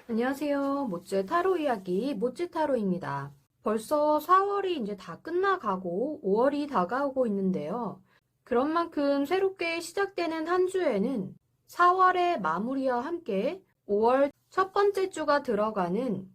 안녕하세요. 모찌의 타로 이야기 모찌타로입니다. 벌써 4월이 이제 다 끝나가고 5월이 다가오고 있는데요. 그런 만큼 새롭게 시작되는 한 주에는 4월의 마무리와 함께 5월 첫 번째 주가 들어가는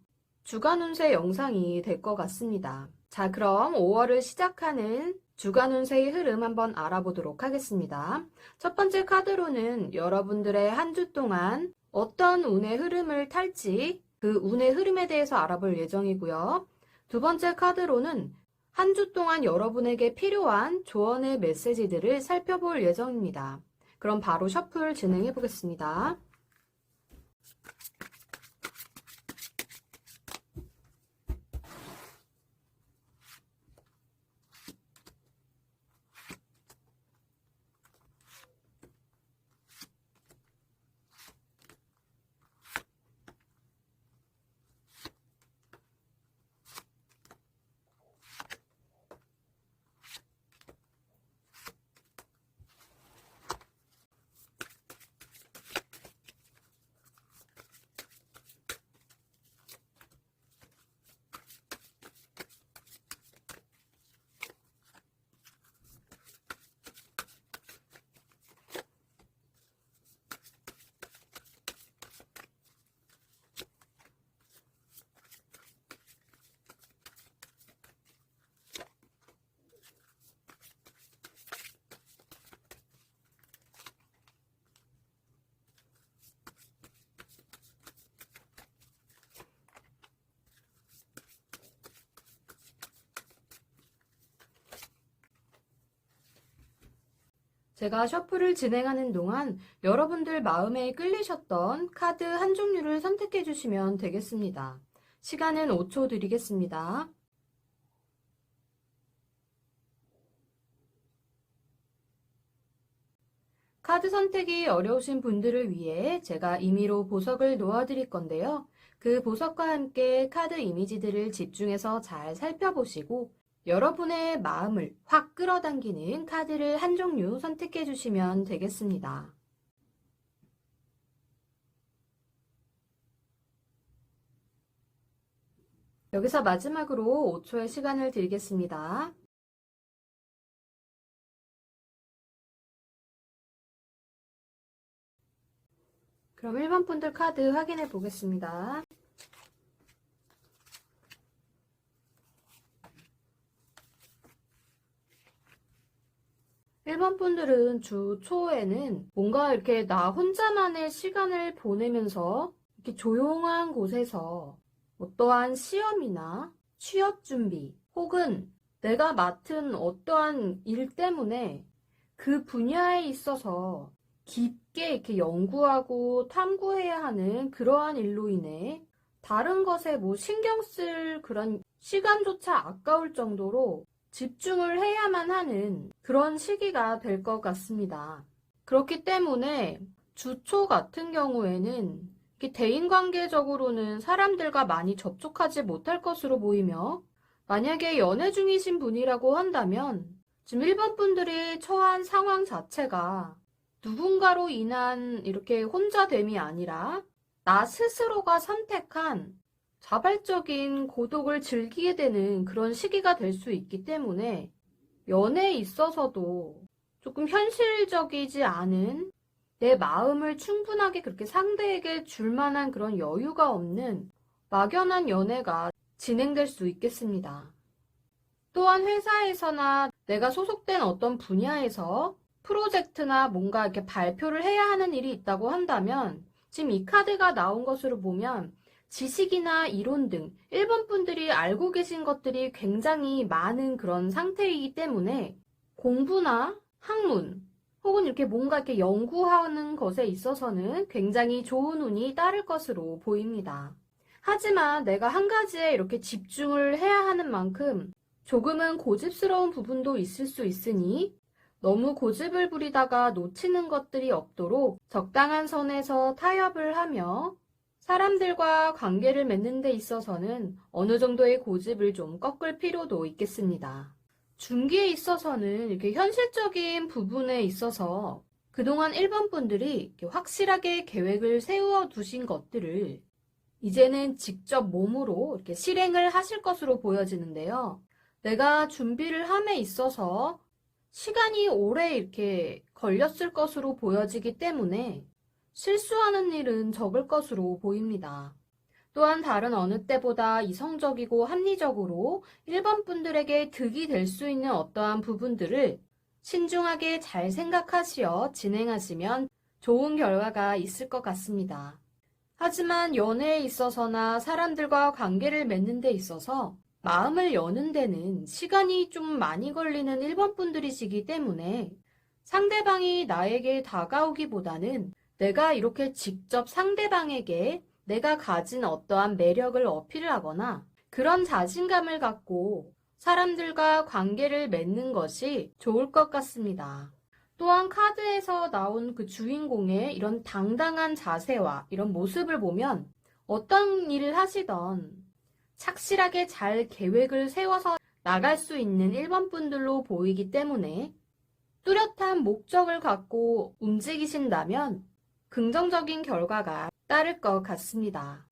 주간 운세 영상이 될 것 같습니다. 자, 그럼 5월을 시작하는 주간 운세의 흐름 한번 알아보도록 하겠습니다. 첫 번째 카드로는 여러분들의 한 주 동안 어떤 운의 흐름을 탈지 그 운의 흐름에 대해서 알아볼 예정이고요. 두 번째 카드로는 한 주 동안 여러분에게 필요한 조언의 메시지들을 살펴볼 예정입니다. 그럼 바로 셔플 진행해 보겠습니다. 제가 셔플을 진행하는 동안 여러분들 마음에 끌리셨던 카드 한 종류를 선택해 주시면 되겠습니다. 시간은 5초 드리겠습니다. 카드 선택이 어려우신 분들을 위해 제가 임의로 보석을 놓아드릴 건데요. 그 보석과 함께 카드 이미지들을 집중해서 잘 살펴보시고 여러분의 마음을 확 끌어당기는 카드를 한 종류 선택해 주시면 되겠습니다. 여기서 마지막으로 5초의 시간을 드리겠습니다. 그럼 1번 분들 카드 확인해 보겠습니다. 1번 분들은 주 초에는 뭔가 이렇게 나 혼자만의 시간을 보내면서 이렇게 조용한 곳에서 어떠한 시험이나 취업 준비 혹은 내가 맡은 어떠한 일 때문에 그 분야에 있어서 깊게 이렇게 연구하고 탐구해야 하는 그러한 일로 인해 다른 것에 뭐 신경 쓸 그런 시간조차 아까울 정도로 집중을 해야만 하는 그런 시기가 될 것 같습니다. 그렇기 때문에 주초 같은 경우에는 대인관계적으로는 사람들과 많이 접촉하지 못할 것으로 보이며 만약에 연애 중이신 분이라고 한다면 지금 1번 분들이 처한 상황 자체가 누군가로 인한 이렇게 혼자됨이 아니라 나 스스로가 선택한 자발적인 고독을 즐기게 되는 그런 시기가 될 수 있기 때문에 연애에 있어서도 조금 현실적이지 않은 내 마음을 충분하게 그렇게 상대에게 줄 만한 그런 여유가 없는 막연한 연애가 진행될 수 있겠습니다. 또한 회사에서나 내가 소속된 어떤 분야에서 프로젝트나 뭔가 이렇게 발표를 해야 하는 일이 있다고 한다면 지금 이 카드가 나온 것으로 보면 지식이나 이론 등 1번 분들이 알고 계신 것들이 굉장히 많은 그런 상태이기 때문에 공부나 학문 혹은 이렇게 뭔가 이렇게 연구하는 것에 있어서는 굉장히 좋은 운이 따를 것으로 보입니다. 하지만 내가 한 가지에 이렇게 집중을 해야 하는 만큼 조금은 고집스러운 부분도 있을 수 있으니 너무 고집을 부리다가 놓치는 것들이 없도록 적당한 선에서 타협을 하며 사람들과 관계를 맺는 데 있어서는 어느 정도의 고집을 좀 꺾을 필요도 있겠습니다. 중기에 있어서는 이렇게 현실적인 부분에 있어서 그동안 1번 분들이 확실하게 계획을 세워 두신 것들을 이제는 직접 몸으로 이렇게 실행을 하실 것으로 보여지는데요. 내가 준비를 함에 있어서 시간이 오래 이렇게 걸렸을 것으로 보여지기 때문에 실수하는 일은 적을 것으로 보입니다. 또한 다른 어느 때보다 이성적이고 합리적으로 일반 분들에게 득이 될 수 있는 어떠한 부분들을 신중하게 잘 생각하시어 진행하시면 좋은 결과가 있을 것 같습니다. 하지만 연애에 있어서나 사람들과 관계를 맺는 데 있어서 마음을 여는 데는 시간이 좀 많이 걸리는 일반 분들이시기 때문에 상대방이 나에게 다가오기보다는 내가 이렇게 직접 상대방에게 내가 가진 어떠한 매력을 어필을 하거나 그런 자신감을 갖고 사람들과 관계를 맺는 것이 좋을 것 같습니다. 또한 카드에서 나온 그 주인공의 이런 당당한 자세와 이런 모습을 보면 어떤 일을 하시던 착실하게 잘 계획을 세워서 나갈 수 있는 일반 분들로 보이기 때문에 뚜렷한 목적을 갖고 움직이신다면 긍정적인 결과가 따를 것 같습니다.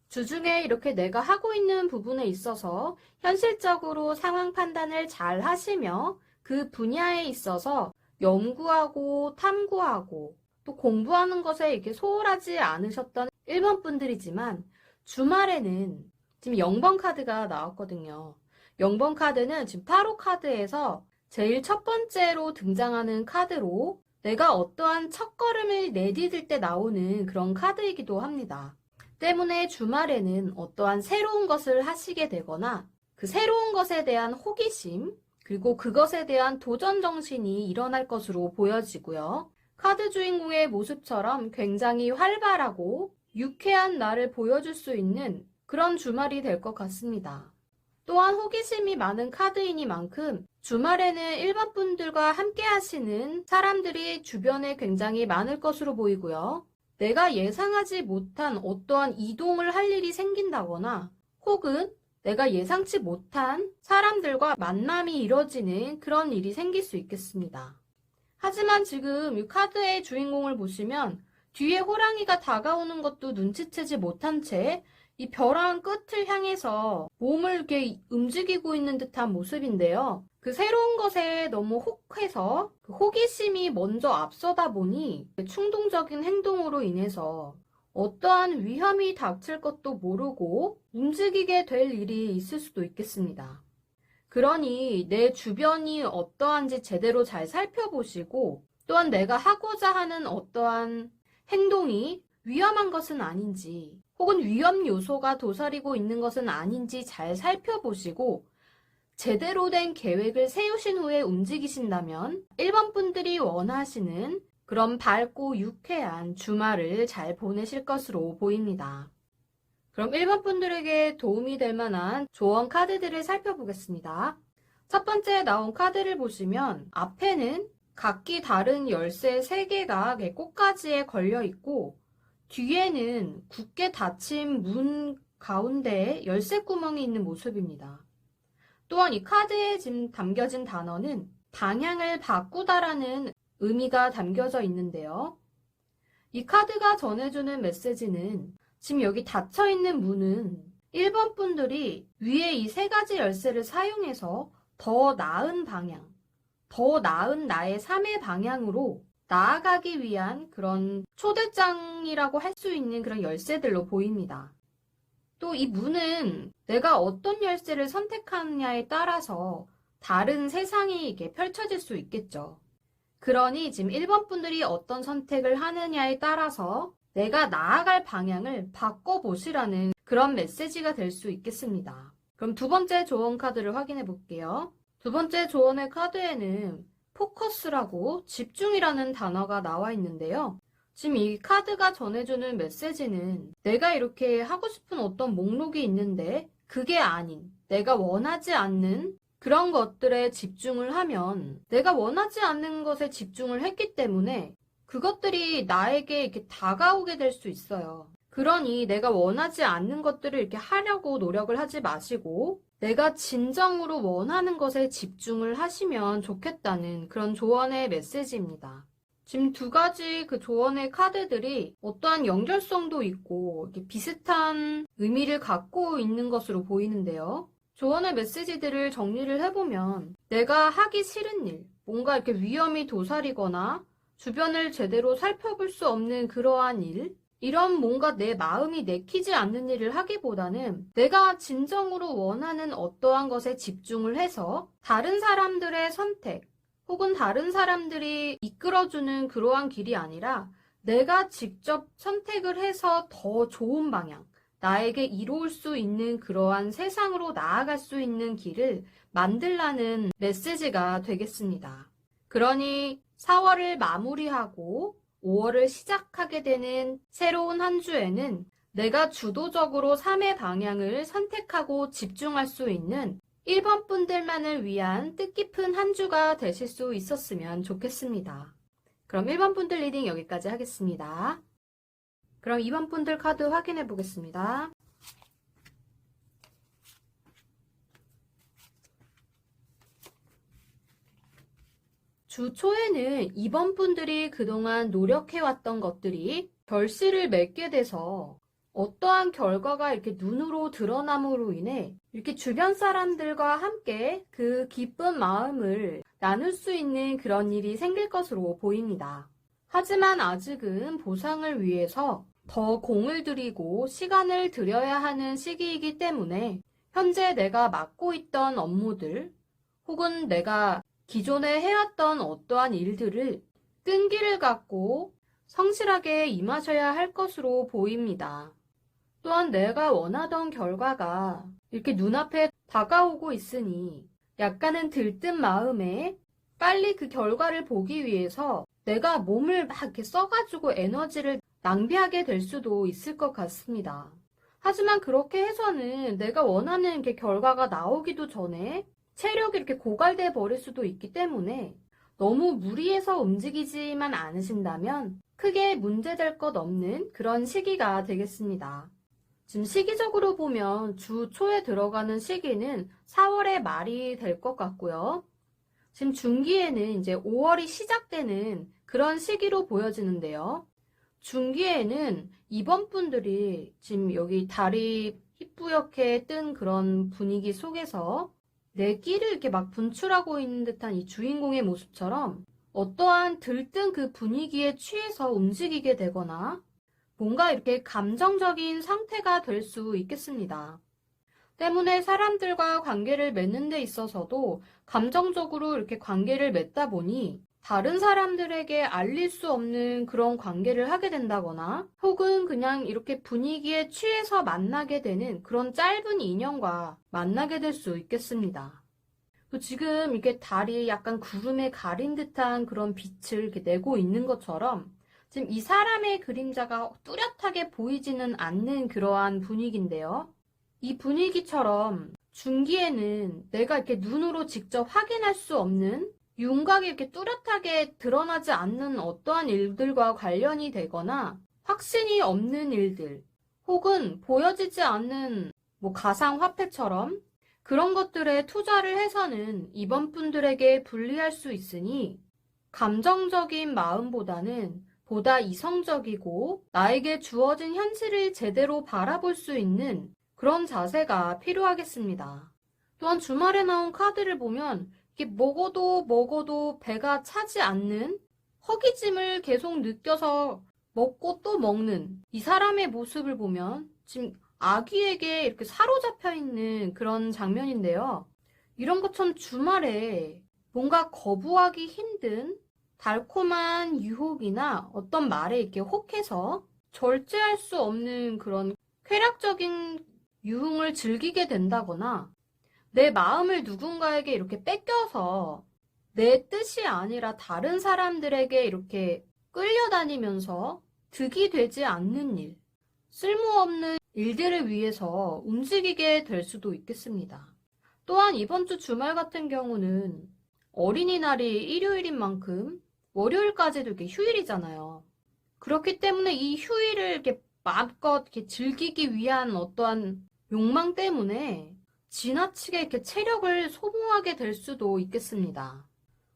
주중에 이렇게 내가 하고 있는 부분에 있어서 현실적으로 상황 판단을 잘 하시며 그 분야에 있어서 연구하고 탐구하고 또 공부하는 것에 이렇게 소홀하지 않으셨던 1번 분들이지만 주말에는 지금 0번 카드가 나왔거든요. 0번 카드는 지금 타로 카드에서 제일 첫 번째로 등장하는 카드로 내가 어떠한 첫걸음을 내디딜 때 나오는 그런 카드이기도 합니다. 때문에 주말에는 어떠한 새로운 것을 하시게 되거나 그 새로운 것에 대한 호기심 그리고 그것에 대한 도전 정신이 일어날 것으로 보여지고요. 카드 주인공의 모습처럼 굉장히 활발하고 유쾌한 나를 보여줄 수 있는 그런 주말이 될 것 같습니다. 또한 호기심이 많은 카드이니만큼 주말에는 일반 분들과 함께 하시는 사람들이 주변에 굉장히 많을 것으로 보이고요. 내가 예상하지 못한 어떠한 이동을 할 일이 생긴다거나 혹은 내가 예상치 못한 사람들과 만남이 이뤄지는 그런 일이 생길 수 있겠습니다. 하지만 지금 이 카드의 주인공을 보시면 뒤에 호랑이가 다가오는 것도 눈치채지 못한 채 이 벼랑 끝을 향해서 몸을 이렇게 움직이고 있는 듯한 모습인데요. 그 새로운 것에 너무 혹해서 그 호기심이 먼저 앞서다 보니 충동적인 행동으로 인해서 어떠한 위험이 닥칠 것도 모르고 움직이게 될 일이 있을 수도 있겠습니다. 그러니 내 주변이 어떠한지 제대로 잘 살펴보시고 또한 내가 하고자 하는 어떠한 행동이 위험한 것은 아닌지 혹은 위험 요소가 도사리고 있는 것은 아닌지 잘 살펴보시고 제대로 된 계획을 세우신 후에 움직이신다면 1번 분들이 원하시는 그런 밝고 유쾌한 주말을 잘 보내실 것으로 보입니다. 그럼 1번 분들에게 도움이 될 만한 조언 카드들을 살펴보겠습니다. 첫 번째 나온 카드를 보시면 앞에는 각기 다른 열쇠 3개가 꽃가지에 걸려 있고 뒤에는 굳게 닫힌 문 가운데에 열쇠 구멍이 있는 모습입니다. 또한 이 카드에 지금 담겨진 단어는 방향을 바꾸다라는 의미가 담겨져 있는데요. 이 카드가 전해주는 메시지는 지금 여기 닫혀있는 문은 1번 분들이 위에 이 3가지 열쇠를 사용해서 더 나은 방향, 더 나은 나의 삶의 방향으로 나아가기 위한 그런 초대장이라고 할 수 있는 그런 열쇠들로 보입니다. 또 이 문은 내가 어떤 열쇠를 선택하느냐에 따라서 다른 세상이 이게 펼쳐질 수 있겠죠. 그러니 지금 1번 분들이 어떤 선택을 하느냐에 따라서 내가 나아갈 방향을 바꿔보시라는 그런 메시지가 될 수 있겠습니다. 그럼 두 번째 조언 카드를 확인해 볼게요. 두 번째 조언의 카드에는 포커스라고 집중이라는 단어가 나와 있는데요. 지금 이 카드가 전해주는 메시지는 내가 이렇게 하고 싶은 어떤 목록이 있는데 그게 아닌 내가 원하지 않는 그런 것들에 집중을 하면 내가 원하지 않는 것에 집중을 했기 때문에 그것들이 나에게 이렇게 다가오게 될 수 있어요. 그러니 내가 원하지 않는 것들을 이렇게 하려고 노력을 하지 마시고 내가 진정으로 원하는 것에 집중을 하시면 좋겠다는 그런 조언의 메시지입니다. 지금 두 가지 그 조언의 카드들이 어떠한 연결성도 있고 이렇게 비슷한 의미를 갖고 있는 것으로 보이는데요. 조언의 메시지들을 정리를 해보면 내가 하기 싫은 일, 뭔가 이렇게 위험이 도사리거나 주변을 제대로 살펴볼 수 없는 그러한 일, 이런 뭔가 내 마음이 내키지 않는 일을 하기보다는 내가 진정으로 원하는 어떠한 것에 집중을 해서 다른 사람들의 선택 혹은 다른 사람들이 이끌어주는 그러한 길이 아니라 내가 직접 선택을 해서 더 좋은 방향, 나에게 이로울 수 있는 그러한 세상으로 나아갈 수 있는 길을 만들라는 메시지가 되겠습니다. 그러니 4월을 마무리하고 5월을 시작하게 되는 새로운 한 주에는 내가 주도적으로 삶의 방향을 선택하고 집중할 수 있는 1번 분들만을 위한 뜻깊은 한 주가 되실 수 있었으면 좋겠습니다. 그럼 1번 분들 리딩 여기까지 하겠습니다. 그럼 2번 분들 카드 확인해 보겠습니다. 주 초에는 2번 분들이 그동안 노력해왔던 것들이 결실을 맺게 돼서 어떠한 결과가 이렇게 눈으로 드러남으로 인해 이렇게 주변 사람들과 함께 그 기쁜 마음을 나눌 수 있는 그런 일이 생길 것으로 보입니다. 하지만 아직은 보상을 위해서 더 공을 들이고 시간을 들여야 하는 시기이기 때문에 현재 내가 맡고 있던 업무들 혹은 내가 기존에 해왔던 어떠한 일들을 끈기를 갖고 성실하게 임하셔야 할 것으로 보입니다. 또한 내가 원하던 결과가 이렇게 눈앞에 다가오고 있으니 약간은 들뜬 마음에 빨리 그 결과를 보기 위해서 내가 몸을 막 이렇게 써가지고 에너지를 낭비하게 될 수도 있을 것 같습니다. 하지만 그렇게 해서는 내가 원하는 게 결과가 나오기도 전에 체력이 이렇게 고갈돼 버릴 수도 있기 때문에 너무 무리해서 움직이지만 않으신다면 크게 문제될 것 없는 그런 시기가 되겠습니다. 지금 시기적으로 보면 주 초에 들어가는 시기는 4월의 말이 될 것 같고요. 지금 중기에는 이제 5월이 시작되는 그런 시기로 보여지는데요. 중기에는 이번 분들이 지금 여기 달이 희뿌옇게 뜬 그런 분위기 속에서 내 끼를 이렇게 막 분출하고 있는 듯한 이 주인공의 모습처럼 어떠한 들뜬 그 분위기에 취해서 움직이게 되거나 뭔가 이렇게 감정적인 상태가 될 수 있겠습니다. 때문에 사람들과 관계를 맺는 데 있어서도 감정적으로 이렇게 관계를 맺다 보니 다른 사람들에게 알릴 수 없는 그런 관계를 하게 된다거나 혹은 그냥 이렇게 분위기에 취해서 만나게 되는 그런 짧은 인연과 만나게 될 수 있겠습니다. 또 지금 이렇게 달이 약간 구름에 가린 듯한 그런 빛을 이렇게 내고 있는 것처럼 지금 이 사람의 그림자가 뚜렷하게 보이지는 않는 그러한 분위기인데요. 이 분위기처럼 중기에는 내가 이렇게 눈으로 직접 확인할 수 없는 윤곽이 이렇게 뚜렷하게 드러나지 않는 어떠한 일들과 관련이 되거나 확신이 없는 일들 혹은 보여지지 않는 가상화폐처럼 그런 것들에 투자를 해서는 이번 분들에게 불리할 수 있으니 감정적인 마음보다는 보다 이성적이고 나에게 주어진 현실을 제대로 바라볼 수 있는 그런 자세가 필요하겠습니다. 또한 주말에 나온 카드를 보면 이게 먹어도 배가 차지 않는 허기짐을 계속 느껴서 먹고 또 먹는 이 사람의 모습을 보면 지금 아기에게 이렇게 사로잡혀 있는 그런 장면인데요. 이런 것처럼 주말에 뭔가 거부하기 힘든 달콤한 유혹이나 어떤 말에 이렇게 혹해서 절제할 수 없는 그런 쾌락적인 유흥을 즐기게 된다거나 내 마음을 누군가에게 이렇게 뺏겨서 내 뜻이 아니라 다른 사람들에게 이렇게 끌려다니면서 득이 되지 않는 일, 쓸모없는 일들을 위해서 움직이게 될 수도 있겠습니다. 또한 이번 주 주말 같은 경우는 어린이날이 일요일인 만큼 월요일까지도 이렇게 휴일이잖아요. 그렇기 때문에 이 휴일을 이렇게 마음껏 이렇게 즐기기 위한 어떠한 욕망 때문에 지나치게 이렇게 체력을 소모하게 될 수도 있겠습니다.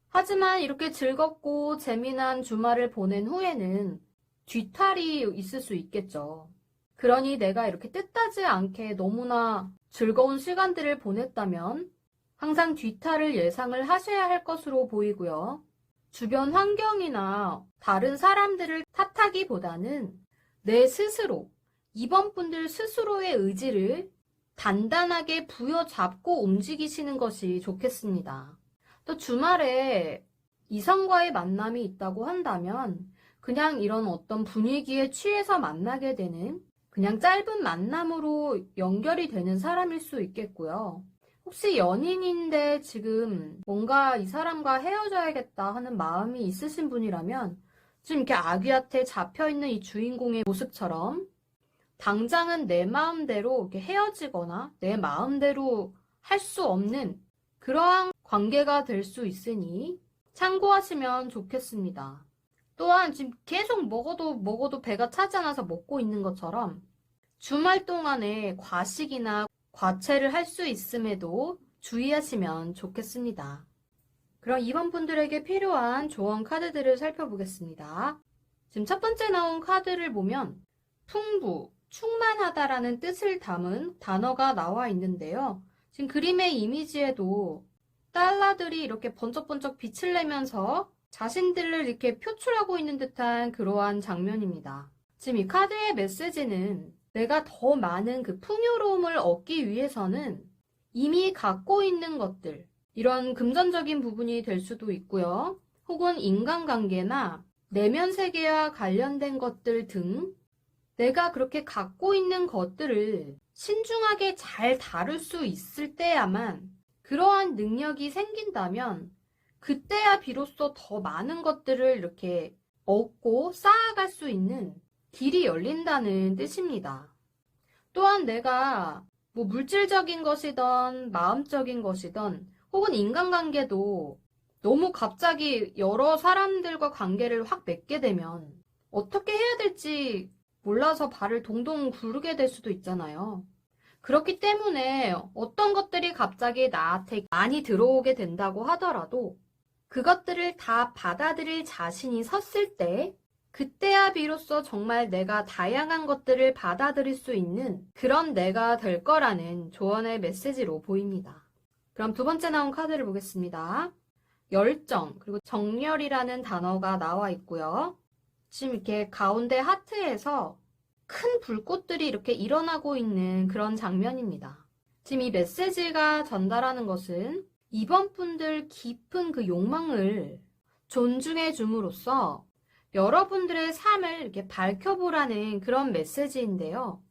하지만 이렇게 즐겁고 재미난 주말을 보낸 후에는 뒤탈이 있을 수 있겠죠. 그러니 내가 이렇게 뜻하지 않게 너무나 즐거운 시간들을 보냈다면 항상 뒤탈을 예상을 하셔야 할 것으로 보이고요. 주변 환경이나 다른 사람들을 탓하기보다는 내 스스로, 이번 분들 스스로의 의지를 단단하게 부여잡고 움직이시는 것이 좋겠습니다. 또 주말에 이성과의 만남이 있다고 한다면 그냥 이런 어떤 분위기에 취해서 만나게 되는 그냥 짧은 만남으로 연결이 되는 사람일 수 있겠고요. 혹시 연인인데 지금 뭔가 이 사람과 헤어져야겠다 하는 마음이 있으신 분이라면 지금 이렇게 아귀한테 잡혀있는 이 주인공의 모습처럼 당장은 내 마음대로 이렇게 헤어지거나 내 마음대로 할 수 없는 그러한 관계가 될 수 있으니 참고하시면 좋겠습니다. 또한 지금 계속 먹어도 배가 차지 않아서 먹고 있는 것처럼 주말 동안에 과식이나 과체를 할 수 있음에도 주의하시면 좋겠습니다. 그럼 이번 분들에게 필요한 조언 카드들을 살펴보겠습니다. 지금 첫 번째 나온 카드를 보면 풍부, 충만하다라는 뜻을 담은 단어가 나와 있는데요. 지금 그림의 이미지에도 달러들이 이렇게 번쩍번쩍 빛을 내면서 자신들을 이렇게 표출하고 있는 듯한 그러한 장면입니다. 지금 이 카드의 메시지는 내가 더 많은 그 풍요로움을 얻기 위해서는 이미 갖고 있는 것들, 이런 금전적인 부분이 될 수도 있고요. 혹은 인간관계나 내면 세계와 관련된 것들 등 내가 그렇게 갖고 있는 것들을 신중하게 잘 다룰 수 있을 때야만 그러한 능력이 생긴다면 그때야 비로소 더 많은 것들을 이렇게 얻고 쌓아갈 수 있는 길이 열린다는 뜻입니다. 또한 내가 물질적인 것이든 마음적인 것이든 혹은 인간관계도 너무 갑자기 여러 사람들과 관계를 확 맺게 되면 어떻게 해야 될지 몰라서 발을 동동 구르게 될 수도 있잖아요. 그렇기 때문에 어떤 것들이 갑자기 나한테 많이 들어오게 된다고 하더라도 그것들을 다 받아들일 자신이 섰을 때 그때야 비로소 정말 내가 다양한 것들을 받아들일 수 있는 그런 내가 될 거라는 조언의 메시지로 보입니다. 그럼 두 번째 나온 카드를 보겠습니다. 열정, 그리고 정열이라는 단어가 나와 있고요. 지금 이렇게 가운데 하트에서 큰 불꽃들이 이렇게 일어나고 있는 그런 장면입니다. 지금 이 메시지가 전달하는 것은 이번 분들 깊은 그 욕망을 존중해 줌으로써 여러분들의 삶을 이렇게 밝혀보라는 그런 메시지인데요.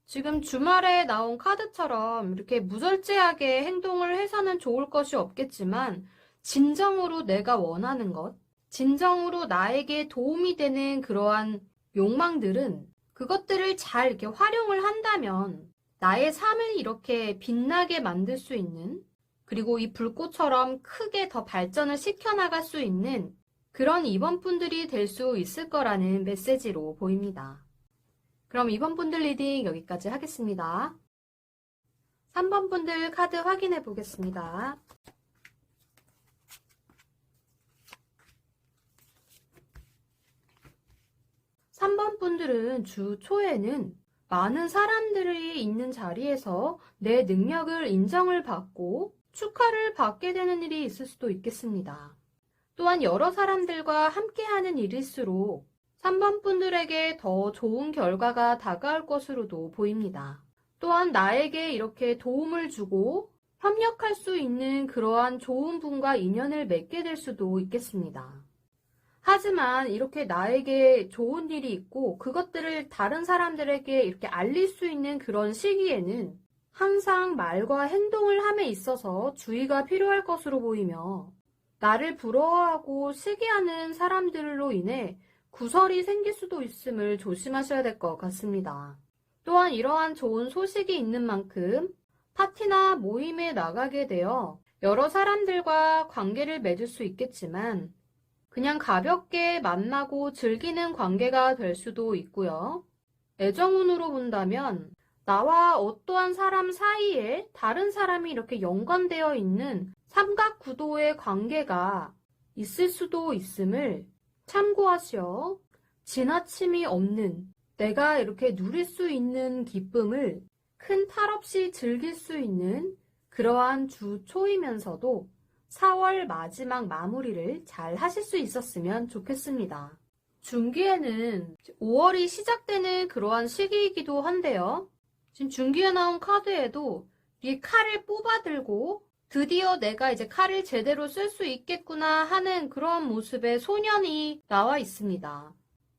지금 주말에 나온 카드처럼 이렇게 무절제하게 행동을 해서는 좋을 것이 없겠지만 진정으로 내가 원하는 것, 진정으로 나에게 도움이 되는 그러한 욕망들은 그것들을 잘 이렇게 활용을 한다면 나의 삶을 이렇게 빛나게 만들 수 있는, 그리고 이 불꽃처럼 크게 더 발전을 시켜나갈 수 있는 그런 이번 분들이 될 수 있을 거라는 메시지로 보입니다. 그럼 이번 분들 리딩 여기까지 하겠습니다. 3번 분들 카드 확인해 보겠습니다. 3번 분들은 주 초에는 많은 사람들이 있는 자리에서 내 능력을 인정을 받고 축하를 받게 되는 일이 있을 수도 있겠습니다. 또한 여러 사람들과 함께하는 일일수록 3번 분들에게 더 좋은 결과가 다가올 것으로도 보입니다. 또한 나에게 이렇게 도움을 주고 협력할 수 있는 그러한 좋은 분과 인연을 맺게 될 수도 있겠습니다. 하지만 이렇게 나에게 좋은 일이 있고 그것들을 다른 사람들에게 이렇게 알릴 수 있는 그런 시기에는 항상 말과 행동을 함에 있어서 주의가 필요할 것으로 보이며 나를 부러워하고 시기하는 사람들로 인해 구설이 생길 수도 있음을 조심하셔야 될 것 같습니다. 또한 이러한 좋은 소식이 있는 만큼 파티나 모임에 나가게 되어 여러 사람들과 관계를 맺을 수 있겠지만 그냥 가볍게 만나고 즐기는 관계가 될 수도 있고요. 애정운으로 본다면 나와 어떠한 사람 사이에 다른 사람이 이렇게 연관되어 있는 삼각구도의 관계가 있을 수도 있음을 참고하시어 지나침이 없는 내가 이렇게 누릴 수 있는 기쁨을 큰 탈 없이 즐길 수 있는 그러한 주 초이면서도 4월 마지막 마무리를 잘 하실 수 있었으면 좋겠습니다. 중기에는 5월이 시작되는 그러한 시기이기도 한데요. 지금 중기에 나온 카드에도 이 칼을 뽑아들고 드디어 내가 이제 칼을 제대로 쓸 수 있겠구나 하는 그런 모습의 소년이 나와 있습니다.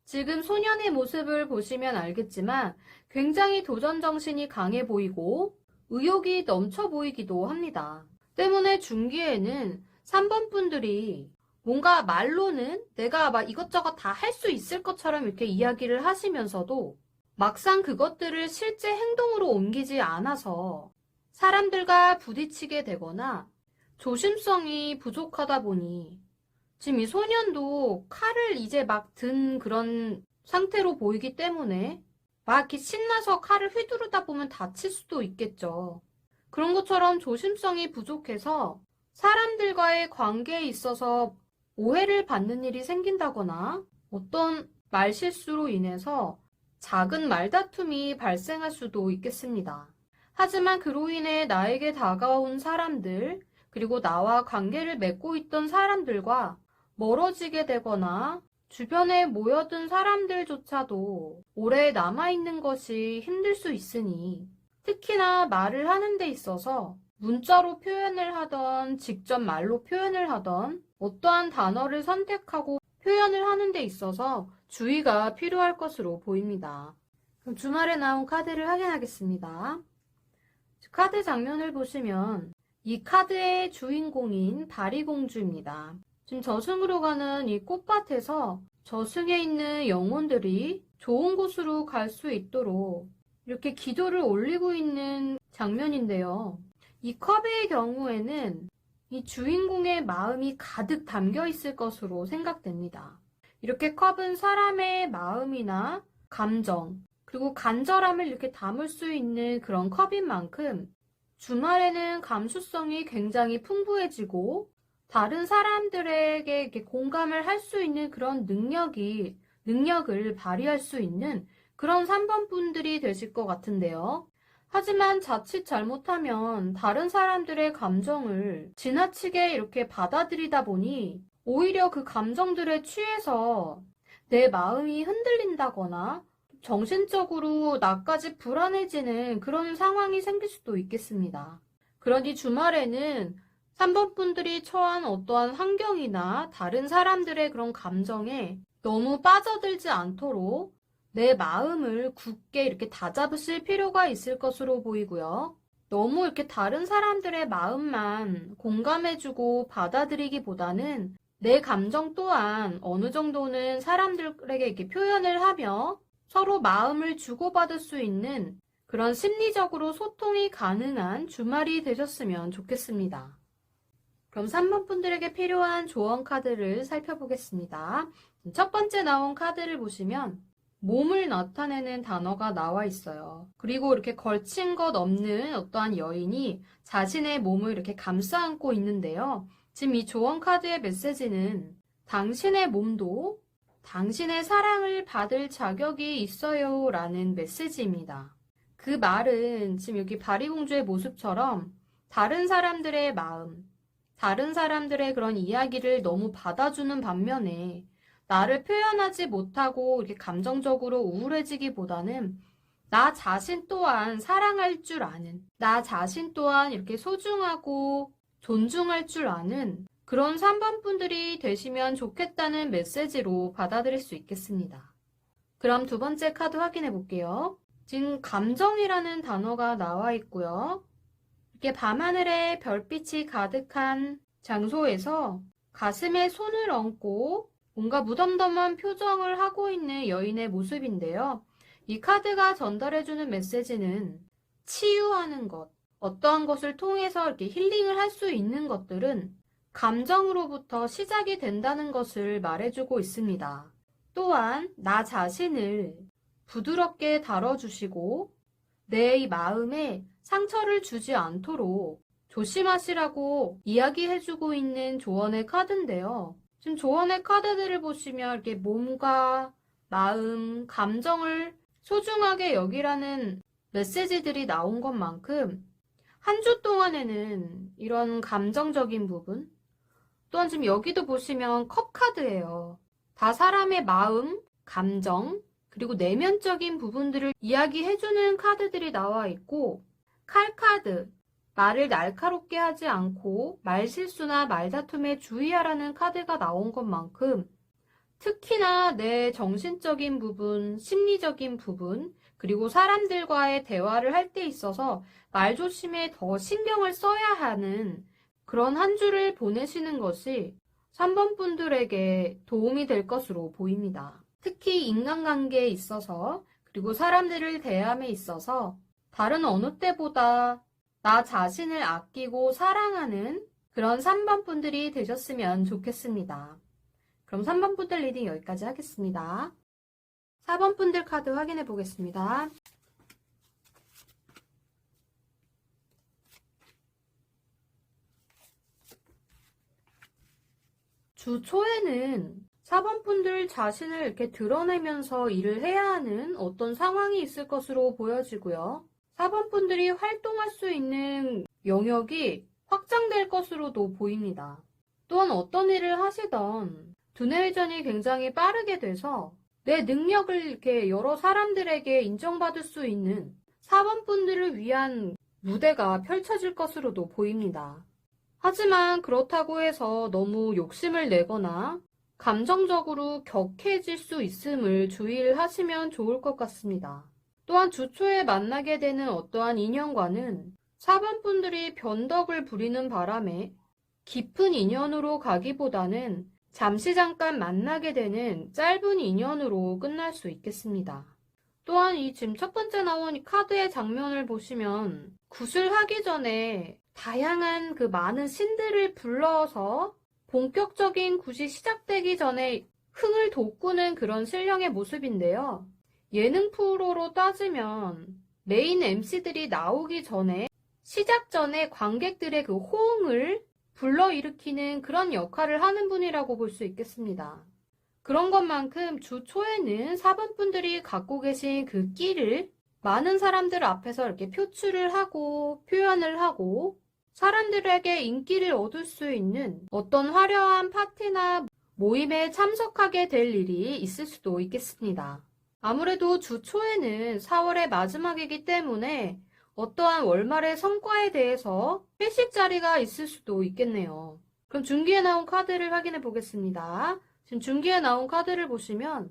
지금 소년의 모습을 보시면 알겠지만 굉장히 도전 정신이 강해 보이고 의욕이 넘쳐 보이기도 합니다. 때문에 중기에는 3번 분들이 뭔가 말로는 내가 막 이것저것 다 할 수 있을 것처럼 이렇게 이야기를 하시면서도 막상 그것들을 실제 행동으로 옮기지 않아서 사람들과 부딪히게 되거나 조심성이 부족하다 보니 지금 이 소년도 칼을 이제 막 든 그런 상태로 보이기 때문에 막 이렇게 신나서 칼을 휘두르다 보면 다칠 수도 있겠죠. 그런 것처럼 조심성이 부족해서 사람들과의 관계에 있어서 오해를 받는 일이 생긴다거나 어떤 말실수로 인해서 작은 말다툼이 발생할 수도 있겠습니다. 하지만 그로 인해 나에게 다가온 사람들, 그리고 나와 관계를 맺고 있던 사람들과 멀어지게 되거나 주변에 모여든 사람들조차도 오래 남아있는 것이 힘들 수 있으니 특히나 말을 하는 데 있어서 문자로 표현을 하던 직접 말로 표현을 하던 어떠한 단어를 선택하고 표현을 하는 데 있어서 주의가 필요할 것으로 보입니다. 그럼 주말에 나온 카드를 확인하겠습니다. 카드 장면을 보시면 이 카드의 주인공인 다리공주입니다. 지금 저승으로 가는 이 꽃밭에서 저승에 있는 영혼들이 좋은 곳으로 갈 수 있도록 이렇게 기도를 올리고 있는 장면인데요. 이 컵의 경우에는 이 주인공의 마음이 가득 담겨 있을 것으로 생각됩니다. 이렇게 컵은 사람의 마음이나 감정, 그리고 간절함을 이렇게 담을 수 있는 그런 컵인 만큼 주말에는 감수성이 굉장히 풍부해지고 다른 사람들에게 이렇게 공감을 할 수 있는 그런 능력을 발휘할 수 있는 그런 3번 분들이 되실 것 같은데요. 하지만 자칫 잘못하면 다른 사람들의 감정을 지나치게 이렇게 받아들이다 보니 오히려 그 감정들에 취해서 내 마음이 흔들린다거나 정신적으로 나까지 불안해지는 그런 상황이 생길 수도 있겠습니다. 그러니 주말에는 3번 분들이 처한 어떠한 환경이나 다른 사람들의 그런 감정에 너무 빠져들지 않도록 내 마음을 굳게 이렇게 다잡으실 필요가 있을 것으로 보이고요. 너무 이렇게 다른 사람들의 마음만 공감해주고 받아들이기보다는 내 감정 또한 어느 정도는 사람들에게 이렇게 표현을 하며 서로 마음을 주고받을 수 있는 그런 심리적으로 소통이 가능한 주말이 되셨으면 좋겠습니다. 그럼 3번 분들에게 필요한 조언 카드를 살펴보겠습니다. 첫 번째 나온 카드를 보시면 몸을 나타내는 단어가 나와 있어요. 그리고 이렇게 걸친 것 없는 어떠한 여인이 자신의 몸을 이렇게 감싸 안고 있는데요. 지금 이 조언 카드의 메시지는 당신의 몸도 당신의 사랑을 받을 자격이 있어요 라는 메시지입니다. 그 말은 지금 여기 바리공주의 모습처럼 다른 사람들의 마음, 다른 사람들의 그런 이야기를 너무 받아주는 반면에 나를 표현하지 못하고 이렇게 감정적으로 우울해지기보다는 나 자신 또한 사랑할 줄 아는, 나 자신 또한 이렇게 소중하고 존중할 줄 아는 그런 3번 분들이 되시면 좋겠다는 메시지로 받아들일 수 있겠습니다. 그럼 두 번째 카드 확인해 볼게요. 지금 감정이라는 단어가 나와 있고요. 이렇게 밤하늘에 별빛이 가득한 장소에서 가슴에 손을 얹고 뭔가 무덤덤한 표정을 하고 있는 여인의 모습인데요. 이 카드가 전달해주는 메시지는 치유하는 것, 어떠한 것을 통해서 이렇게 힐링을 할 수 있는 것들은 감정으로부터 시작이 된다는 것을 말해주고 있습니다. 또한 나 자신을 부드럽게 다뤄주시고 내 마음에 상처를 주지 않도록 조심하시라고 이야기해주고 있는 조언의 카드인데요. 지금 조언의 카드들을 보시면 이렇게 몸과 마음, 감정을 소중하게 여기라는 메시지들이 나온 것만큼 한 주 동안에는 이런 감정적인 부분, 또한 지금 여기도 보시면 컵 카드예요. 다 사람의 마음, 감정, 그리고 내면적인 부분들을 이야기해주는 카드들이 나와 있고, 칼 카드, 말을 날카롭게 하지 않고 말실수나 말다툼에 주의하라는 카드가 나온 것만큼 특히나 내 정신적인 부분, 심리적인 부분, 그리고 사람들과의 대화를 할 때 있어서 말조심에 더 신경을 써야 하는 그런 한 주를 보내시는 것이 3번 분들에게 도움이 될 것으로 보입니다. 특히 인간관계에 있어서 그리고 사람들을 대함에 있어서 다른 어느 때보다 나 자신을 아끼고 사랑하는 그런 3번 분들이 되셨으면 좋겠습니다. 그럼 3번 분들 리딩 여기까지 하겠습니다. 4번 분들 카드 확인해 보겠습니다. 주 초에는 4번 분들 자신을 이렇게 드러내면서 일을 해야 하는 어떤 상황이 있을 것으로 보여지고요. 4번 분들이 활동할 수 있는 영역이 확장될 것으로도 보입니다. 또한 어떤 일을 하시던 두뇌 회전이 굉장히 빠르게 돼서 내 능력을 이렇게 여러 사람들에게 인정받을 수 있는 4번 분들을 위한 무대가 펼쳐질 것으로도 보입니다. 하지만 그렇다고 해서 너무 욕심을 내거나 감정적으로 격해질 수 있음을 주의를 하시면 좋을 것 같습니다. 또한 주 초에 만나게 되는 어떠한 인연과는 4번 분들이 변덕을 부리는 바람에 깊은 인연으로 가기보다는 잠시 잠깐 만나게 되는 짧은 인연으로 끝날 수 있겠습니다. 또한 이 지금 첫 번째 나온 이 카드의 장면을 보시면 굿을 하기 전에 다양한 그 많은 신들을 불러서 본격적인 굿이 시작되기 전에 흥을 돋구는 그런 신령의 모습인데요. 예능 프로로 따지면 메인 MC들이 나오기 전에 시작 전에 관객들의 그 호응을 불러일으키는 그런 역할을 하는 분이라고 볼 수 있겠습니다. 그런 것만큼 주 초에는 4번 분들이 갖고 계신 그 끼를 많은 사람들 앞에서 이렇게 표출을 하고 표현을 하고 사람들에게 인기를 얻을 수 있는 어떤 화려한 파티나 모임에 참석하게 될 일이 있을 수도 있겠습니다. 아무래도 주 초에는 4월의 마지막이기 때문에 어떠한 월말의 성과에 대해서 회식 자리가 있을 수도 있겠네요. 그럼 중기에 나온 카드를 확인해 보겠습니다. 지금 중기에 나온 카드를 보시면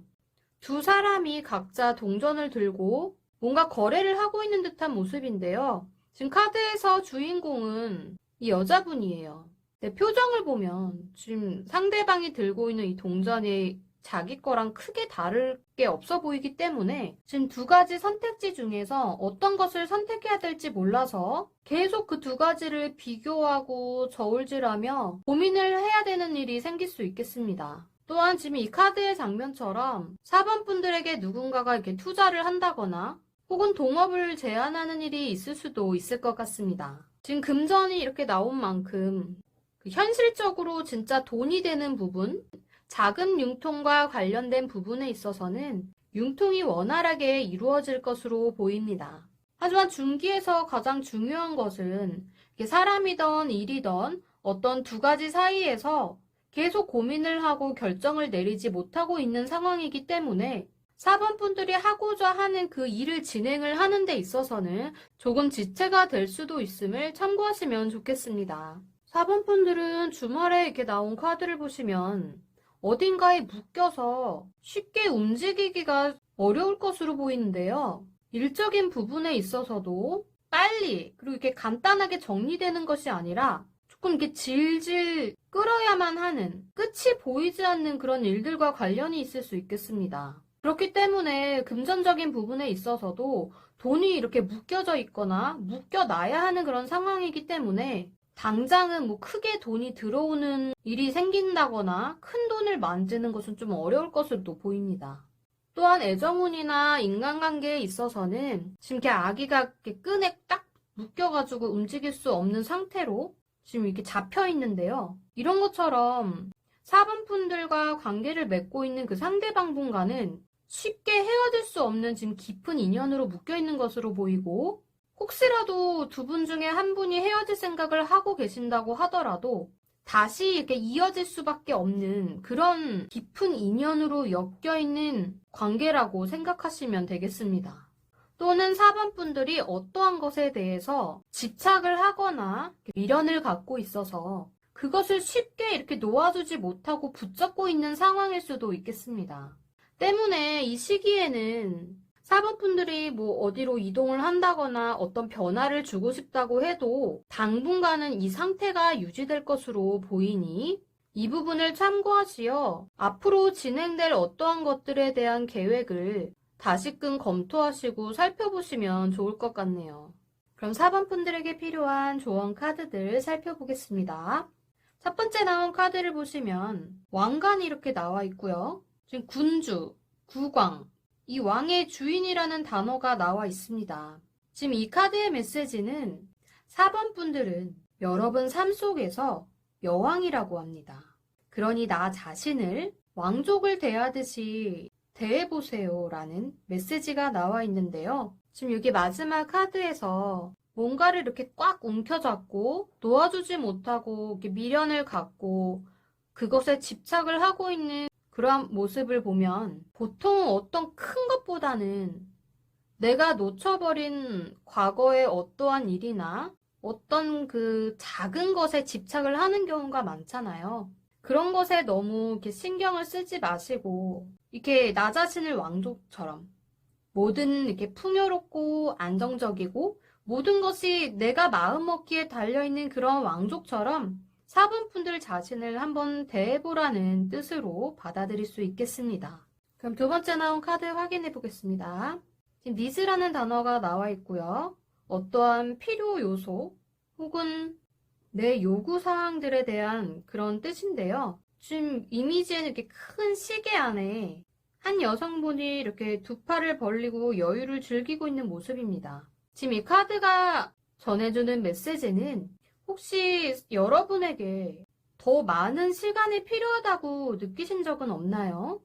두 사람이 각자 동전을 들고 뭔가 거래를 하고 있는 듯한 모습인데요. 지금 카드에서 주인공은 이 여자분이에요. 네, 표정을 보면 지금 상대방이 들고 있는 이 동전이 자기 거랑 크게 다를 게 없어 보이기 때문에 지금 두 가지 선택지 중에서 어떤 것을 선택해야 될지 몰라서 계속 그 두 가지를 비교하고 저울질하며 고민을 해야 되는 일이 생길 수 있겠습니다. 또한 지금 이 카드의 장면처럼 4번 분들에게 누군가가 이렇게 투자를 한다거나 혹은 동업을 제안하는 일이 있을 수도 있을 것 같습니다. 지금 금전이 이렇게 나온 만큼 현실적으로 진짜 돈이 되는 부분, 자금 융통과 관련된 부분에 있어서는 융통이 원활하게 이루어질 것으로 보입니다. 하지만 중기에서 가장 중요한 것은 사람이든 일이든 어떤 두 가지 사이에서 계속 고민을 하고 결정을 내리지 못하고 있는 상황이기 때문에 4번 분들이 하고자 하는 그 일을 진행을 하는 데 있어서는 조금 지체가 될 수도 있음을 참고하시면 좋겠습니다. 4번 분들은 주말에 이렇게 나온 카드를 보시면 어딘가에 묶여서 쉽게 움직이기가 어려울 것으로 보이는데요. 일적인 부분에 있어서도 빨리 그리고 이렇게 간단하게 정리되는 것이 아니라 조금 이렇게 질질 끌어야만 하는 끝이 보이지 않는 그런 일들과 관련이 있을 수 있겠습니다. 그렇기 때문에 금전적인 부분에 있어서도 돈이 이렇게 묶여져 있거나 묶여놔야 하는 그런 상황이기 때문에 당장은 뭐 크게 돈이 들어오는 일이 생긴다거나 큰 돈을 만드는 것은 좀 어려울 것으로 보입니다. 또한 애정운이나 인간관계에 있어서는 지금 이렇게 아기가 이렇게 끈에 딱 묶여가지고 움직일 수 없는 상태로 지금 이렇게 잡혀 있는데요. 이런 것처럼 4번 분들과 관계를 맺고 있는 그 상대방분과는 쉽게 헤어질 수 없는 지금 깊은 인연으로 묶여 있는 것으로 보이고, 혹시라도 두 분 중에 한 분이 헤어질 생각을 하고 계신다고 하더라도 다시 이렇게 이어질 수밖에 없는 그런 깊은 인연으로 엮여 있는 관계라고 생각하시면 되겠습니다. 또는 4번 분들이 어떠한 것에 대해서 집착을 하거나 미련을 갖고 있어서 그것을 쉽게 이렇게 놓아주지 못하고 붙잡고 있는 상황일 수도 있겠습니다. 때문에 이 시기에는 4번 분들이 뭐 어디로 이동을 한다거나 어떤 변화를 주고 싶다고 해도 당분간은 이 상태가 유지될 것으로 보이니 이 부분을 참고하시어 앞으로 진행될 어떠한 것들에 대한 계획을 다시금 검토하시고 살펴보시면 좋을 것 같네요. 그럼 4번 분들에게 필요한 조언 카드들 살펴보겠습니다. 첫 번째 나온 카드를 보시면 왕관이 이렇게 나와 있고요. 지금 군주, 국왕, 이 왕의 주인이라는 단어가 나와 있습니다. 지금 이 카드의 메시지는 4번 분들은 여러분 삶 속에서 여왕이라고 합니다. 그러니 나 자신을 왕족을 대하듯이 대해보세요 라는 메시지가 나와 있는데요. 지금 여기 마지막 카드에서 뭔가를 이렇게 꽉 움켜잡고 놓아주지 못하고 이렇게 미련을 갖고 그것에 집착을 하고 있는 그러한 모습을 보면 보통 어떤 큰 것보다는 내가 놓쳐버린 과거의 어떠한 일이나 어떤 그 작은 것에 집착을 하는 경우가 많잖아요. 그런 것에 너무 이렇게 신경을 쓰지 마시고 이렇게 나 자신을 왕족처럼 뭐든 이렇게 풍요롭고 안정적이고 모든 것이 내가 마음먹기에 달려있는 그런 왕족처럼 4번 분들 자신을 한번 대해보라는 뜻으로 받아들일 수 있겠습니다. 그럼 두 번째 나온 카드 확인해 보겠습니다. 지금 needs라는 단어가 나와 있고요. 어떠한 필요 요소 혹은 내 요구 사항들에 대한 그런 뜻인데요. 지금 이미지에는 이렇게 큰 시계 안에 한 여성분이 이렇게 두 팔을 벌리고 여유를 즐기고 있는 모습입니다. 지금 이 카드가 전해주는 메시지는 혹시 여러분에게 더 많은 시간이 필요하다고 느끼신 적은 없나요?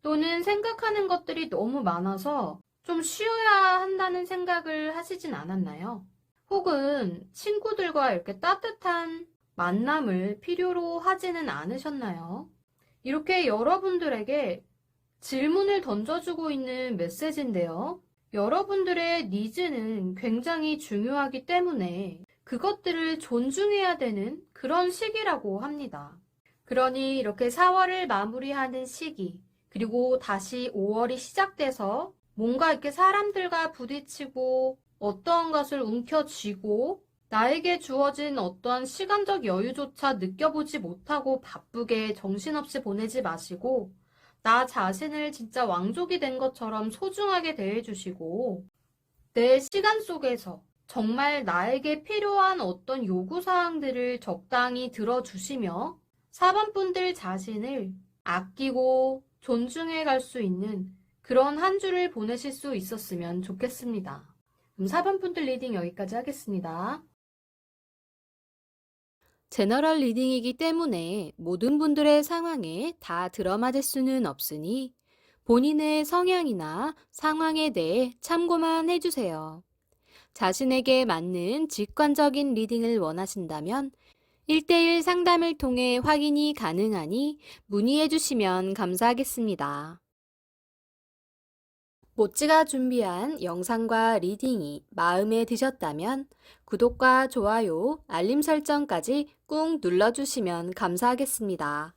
또는 생각하는 것들이 너무 많아서 좀 쉬어야 한다는 생각을 하시진 않았나요? 혹은 친구들과 이렇게 따뜻한 만남을 필요로 하지는 않으셨나요? 이렇게 여러분들에게 질문을 던져주고 있는 메시지인데요. 여러분들의 니즈는 굉장히 중요하기 때문에 그것들을 존중해야 되는 그런 시기라고 합니다. 그러니 이렇게 4월을 마무리하는 시기, 그리고 다시 5월이 시작돼서 뭔가 이렇게 사람들과 부딪히고 어떠한 것을 움켜쥐고 나에게 주어진 어떠한 시간적 여유조차 느껴보지 못하고 바쁘게 정신없이 보내지 마시고 나 자신을 진짜 왕족이 된 것처럼 소중하게 대해주시고 내 시간 속에서 정말 나에게 필요한 어떤 요구사항들을 적당히 들어주시며 4번 분들 자신을 아끼고 존중해 갈 수 있는 그런 한 주를 보내실 수 있었으면 좋겠습니다. 그럼 4번 분들 리딩 여기까지 하겠습니다. 제너럴 리딩이기 때문에 모든 분들의 상황에 다 들어맞을 수는 없으니 본인의 성향이나 상황에 대해 참고만 해주세요. 자신에게 맞는 직관적인 리딩을 원하신다면 1대1 상담을 통해 확인이 가능하니 문의해 주시면 감사하겠습니다. 모찌가 준비한 영상과 리딩이 마음에 드셨다면 구독과 좋아요, 알림 설정까지 꾹 눌러주시면 감사하겠습니다.